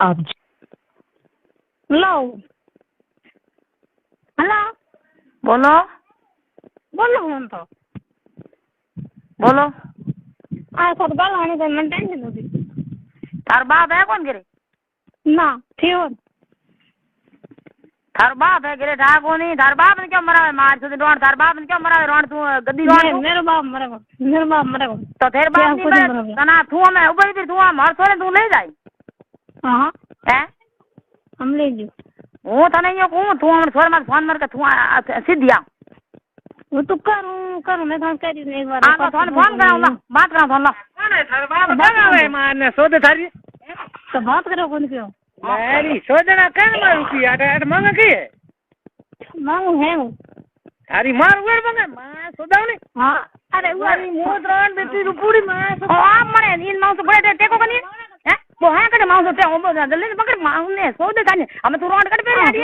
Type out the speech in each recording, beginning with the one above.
अब लो हेलो बोलो बोलो हम तो बोलो आ सब गाल आने से मन टेंशन होती थार बाप है कौन गिरे ना थियो थार बाप है गिरे ठा को नहीं थार बाप ने क्यों मरा है मार से रोड थार बाप ने क्यों मरा है रोड तू गद्दी रोड मेरे बाप मरेगा तो तेरे बाप नहीं मरे तना तू हमें ऊपर भी तू हम हर सोने तू ले जाए हां हैं हम ले जो वो तने यो को तू हम सोर मत फोन मर के तू सीधिया वो तो करूं मैं फोन कर एक बार हां तो फोन कराऊंगा बात कराऊं फोन ला कौन है थार बाप लगावे मारने सोदे थारी तो बात करो कौन क्यों मेरी सोदना कन मारू की अट मांग की मांगू है थारी मार वर मांगे मां सोदावनी हां अरे वारी मोद्रान बेटी रू पूरी मां ओ आप मरे इन मां से बड़े टेको कनी हैं वो है कने मां से ते ओ जल्दी पकड़ मां ने सोदे थाने हम तू रोड कट पे आडी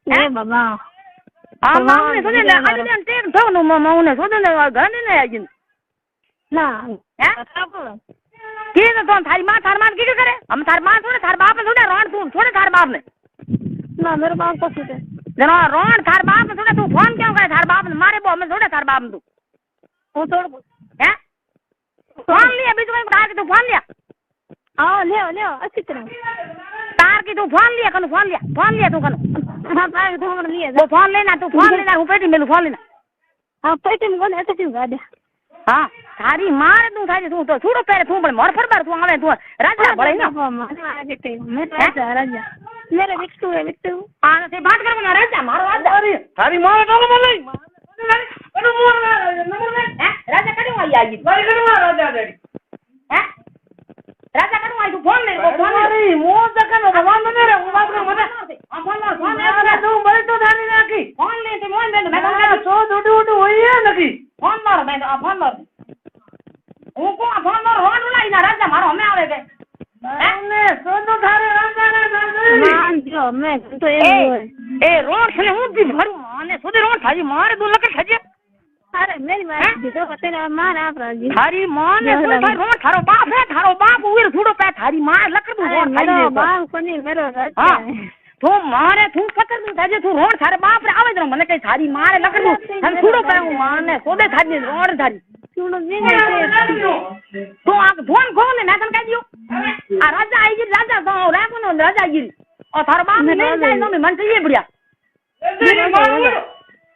ए बाबा आ मां ने सोदे ने आडी ने टेक तो नो मां ने सोदे ने घर ने आजी ना हैं की तो थारी मां थार मान की करे हम थार मां थोड़े थार बाप ने थोड़े रोड तू थोड़े थार बाप ने ना मेरे बाप को सुते जना रोड थार बाप ने थोड़े तू फोन क्यों करे थार बाप ने मारे बो हमें थोड़े थार बाप ने तू वो तोड़ हैं फोन लिया बीच में तार की तू फोन लिया हां ले अच्छी तरह तार की तू फोन लिया तू कनु हां तार तो हमने लिया वो फोन लेना तू फोन लेना हूं पेटी में फोन लेना हां पेटी में कौन ऐसे क्यों गाड़े हां थारी मार तू थारी तू तो छूड़ो पैर तू बड़ मोर फरबर तू आवे तू राजा बड़े ना मैं राजा मेरे विक्टू है विक्टू हां से बात कर ना राजा मारो राजा थारी मार तो बोले कनु मोर हैं राजा कनु आई मारी कनु राजा डैडी हैं राजा कनु आई तू फोन ले वो फोन अरे मोर जकन भगवान ने रे वो बात मत फोन ले तू बड़े तो थारी नाकी फोन ले ते मोन दे मैं सो डूडू होई है नकी फोन मारो मैं फोन मार હું કો ફોન માર રોડ ઉલાઈ ના રાજા મારો અમે આવે કે ને સોનો થારે રાજા ને मान जो मैं तो એ રોડ છે હું દી ભરું અને સોદે રોડ થાજી મારે દો લક થજે अरे मेरी मां तो पते ना मार आप राजी थारी मां ने तो रोड थारो बाप उर थोड़ो पे थारी मां लक दो रोड मेरा बाप कोनी मेरो राजा तो मारे तू पकड़ दू थाजे तू रोड थारे बाप रे आवे मने कई थारी मारे लक दू हम थोड़ो पे मां ने सोदे थाजी रोड थारी सुनो नहीं तो आप फोन खोल ले मैं कन कह दियो आ राजा आईगी राजा तो राको नो राजा आईगी और थारा बाप ने नहीं जाए तो मन चाहिए बढ़िया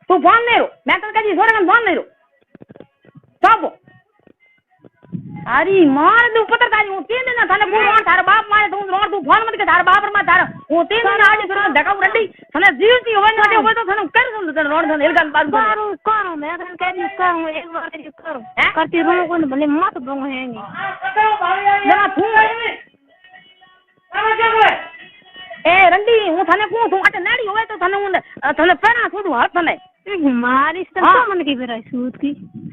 तू फोन ले रो मैं कन कह दी थोड़ा मन फोन ले रो सब अरे मार दू पता तारी हूं 3 दिन थाने पूरो थारा बाप मारे तू रोड तू फोन मत के थारा बाप मा थारा हूं 3 दिन आज फिर धक्का रड्डी थाने जीवती होवे नटे होवे तो थाने कर सुन थाने रोड थाने एलगन बात करो मैं कन कह दी करूं एक बार करो करती रहूं कोन भले मत बंग हैंगी जरा तू आवे क्या करे ए रंडी हूं थाने को तू अटे नाड़ी होवे तो थाने थाने पेरा सोदू हाथ थाने मारी तो मन की बेरा सूत की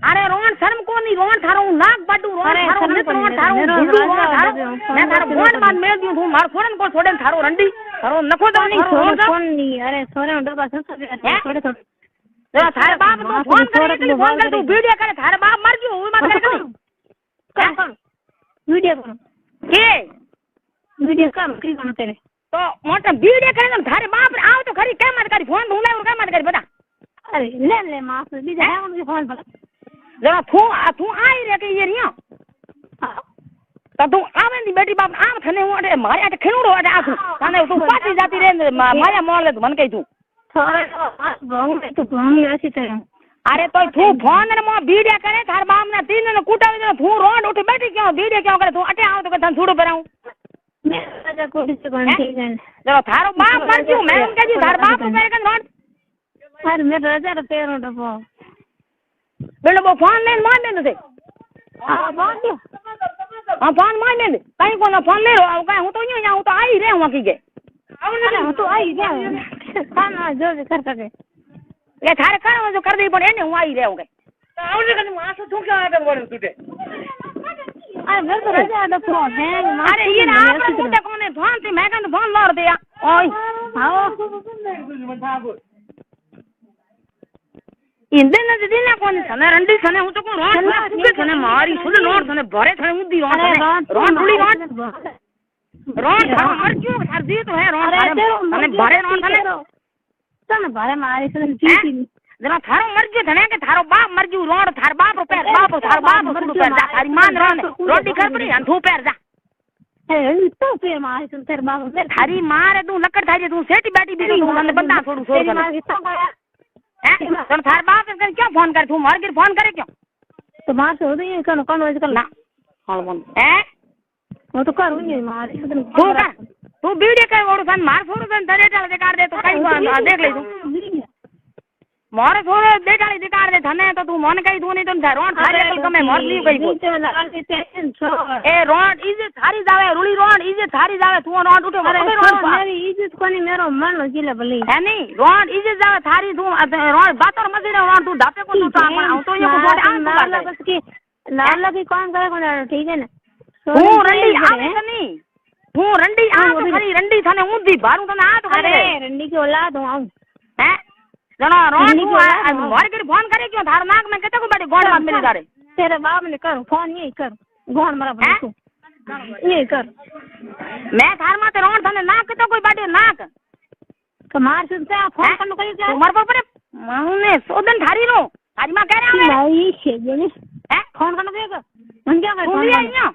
अरे रोन शर्म को नहीं रोन थारो नाक बाडू रोन थारो नित रोन थारो मैं थारो फोन मान मेल दियो तू मार फोन को छोड़े थारो रंडी थारो नखो तो नहीं फोन नहीं अरे सोरे डब्बा थोड़े जरा थारे बाप तो फोन करे तू वीडियो करे थारे बाप मर गयो ओय मत करे वीडियो करो के वीडियो काम की करो तेरे तो मोटा वीडियो करे थारे बाप आओ तो खरी के मत करी फोन ढूंढे और के मत करी बता अरे ले मां से बीजा है उनके फोन पर जरा तू आई रे के ये रिया तो तू आवे नी बेटी बाप आम थने हूं अटे मारे अटे खिनुड़ो अटे आखू थाने तू पाटी जाती रे माया मोल ले तू मन कही तू थोड़े तो भंग ऐसी तरह अरे तो तू फोन रे मो वीडियो करे थार बाप ने 3 दिन कुटावे दे तू रोड उठ बैठी क्यों वीडियो क्यों करे तू अटे आओ तो तन छुड़ो कराऊं मैं राजा कोड़ी से कौन ठीक है जरा थारो बाप मर गयो मैं उनके जी थार बाप मेरे कन रोड अरे मैं राजा रे पैरों डबो बेलो वो फोन ले मार दे दे हां बांध दो हां फोन मार दे कहीं को ना फोन ले रो कहीं हूं तो यूं या हूं तो आई रे हूं की के अरे हूं तो आई जा खाना जो भी कर सके ये थारे कर जो कर दे पण एने हूं आई रे हूं के आवने कने मां से तू क्या आदर बोल तुटे अरे मेरे तो राजा डबो है अरे ये ना आप कुटे कोने फोन से मैं कन फोन मार दे ओए हां इंदे न दिने कोन सने रंडी सने हूं तो को रोड के सने मारी सुन रोड सने भरे थने उदी रोड टुली रोड मर क्यों सर दी तो है रोड सने भरे रोड सने भरे मारी सने जीती जना थारो मर गयो धने के थारो बाप मर गयो रोड थार बाप रो पैर बाप थार बाप सुडू पैर जा थारी मान रोटी कर पड़ी अंधू पैर जा ए तो पैर मारी सुन तेरे बाप थारी मारे तू लकड़ थारी तू सेटी बैठी भी तू मन बंदा छोड़ू छोड़ तन थार बाप कर क्यों फोन कर तू मर गिर फोन करे क्यों तो मार से होदे कौन कौन वजह कर ना हां बोल ए वो तो करूं ये मार तू का तू वीडियो कर ओड़ सन मार छोड़ सन धरे डाल दे कर दे तो कई देख ले तू मारे छोड़ दे डाल दे कर दे धने तो तू मन कई तू नहीं तो रोड थारे कल कमे मर ली कई ए रोड इजे थारी जावे रुली रोड इजे थारी जावे तू रोड उठे मेरी इज्जत कोनी मेरो मन जिले भली है नहीं रोड इजे जावे थारी तू रोड बातर मजे रोड तू ढापे को तू आऊ तो ये को बस की लाल की काम करे को ठीक है ना हूं रंडी आवे नहीं हूं रंडी आ तो खरी रंडी थाने ऊंधी बारू तने आ तो अरे रंडी की औलाद हूं आऊं हैं जना रोड तू मोर के फोन करे क्यों थार नाक में कते को बड़ी गोड़ मार मिली तारे तेरे बाप ने कर फोन ये कर गोड़ मारा बको ये कर मैं थार माते रोड थाने नाक कते कोई बाटे नाक कमार सुनते फोन करनो कई क्या तुम्हारे पर माने सोदन थारी रो थारी मां कह रहा है नहीं छे ने हैं फोन करनो देगा मन क्या कर फोन लिया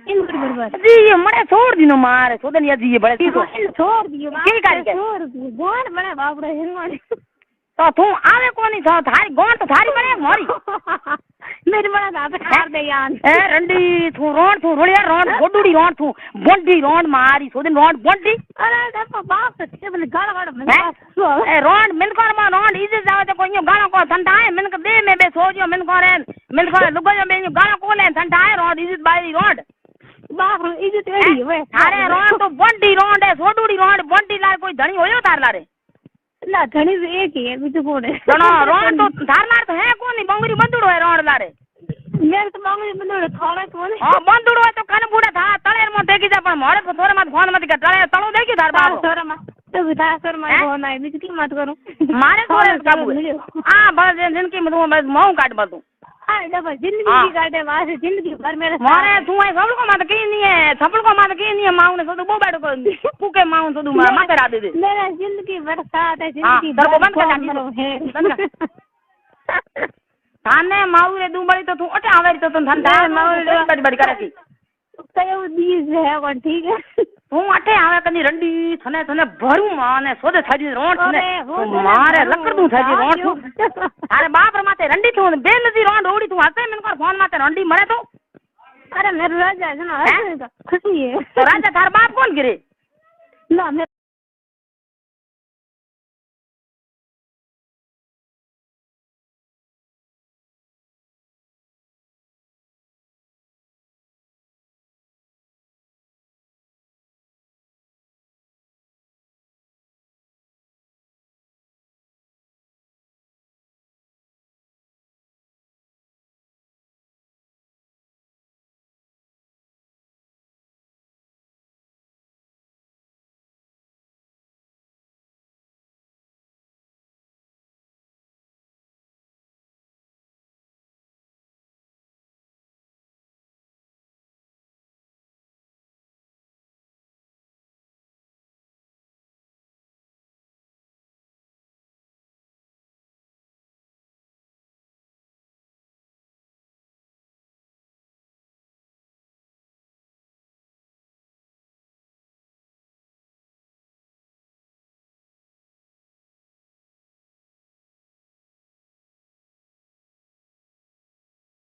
इन बराबर जी ये मरे छोड़ दिनो मारे सोदन या जी ये बड़े तो छोड़ दियो की कर के छोड़ दियो गोड़ बड़े बाप रे हिंगोड़ी तो तू आवे कोनी था थारी गोड़ तो थारी बने मोरी मेरे बड़ा दादा खार दे यार ए रंडी तू रोड़िया रोड गोडूडी रोड तू बोंडी रोड मारी सोदन रोड बोंडी अरे देखो बाप से बोले गाड़ा गाड़ा ए रोड मिल कर मा रोड इजे जावे तो कोई गाना को ठंडा है मिल के दे में बे सोजो मिल को लुगो में गाना को ले ठंडा है रोड इजे बाई रोड बाप रे इज्जत एडी वे अरे रोड तो बोंडी रोड है सोडूडी रोड बोंडी ला कोई धणी होयो तार लारे ना धणी से एक ही है बीजो कोड़े जनो रोड तो धार मार तो है कोनी बंगरी बंदुड़ो है रोड लारे मेरे तो बंगरी बंदुड़ो थोड़े कोनी हां बंदुड़ो है तो कन बूढ़ा था तळेर में देखी जा पण मोरे को थोड़े मत फोन मत कर तळे तळो देखी धार बाप थोड़े मत तो बता सर मैं फोन आई बीज की मत करूं मारे थोड़े काबू हां बस जिनकी मैं मऊ काट बतू हां डबल जिंदगी की काटे वासे जिंदगी भर मेरे मारे तू है सब को मत की नहीं है थपड़ को मत की नहीं है माऊ ने तो बो बैठ को पुके माऊ तो मत करा दे मेरा जिंदगी भर साथ है जिंदगी भर बंद कर है थाने माऊ रे दुबड़ी तो तू अटे आवे तो तन ठंडा माऊ बड़ी बड़ी करे की कयो दीज है कोन ठीक है तू अटे आवे कनी रंडी थने भरू माने सोदे थाजी रोड ने मारे लकड़ तू थाजी रोड अरे बाप रे माते रंडी तू बेल दी रोड ओडी तू हसे मन कर फोन माते रंडी मरे तो अरे मेरे राजा है ना खुशी है तो राजा थार बाप कौन गिरे ना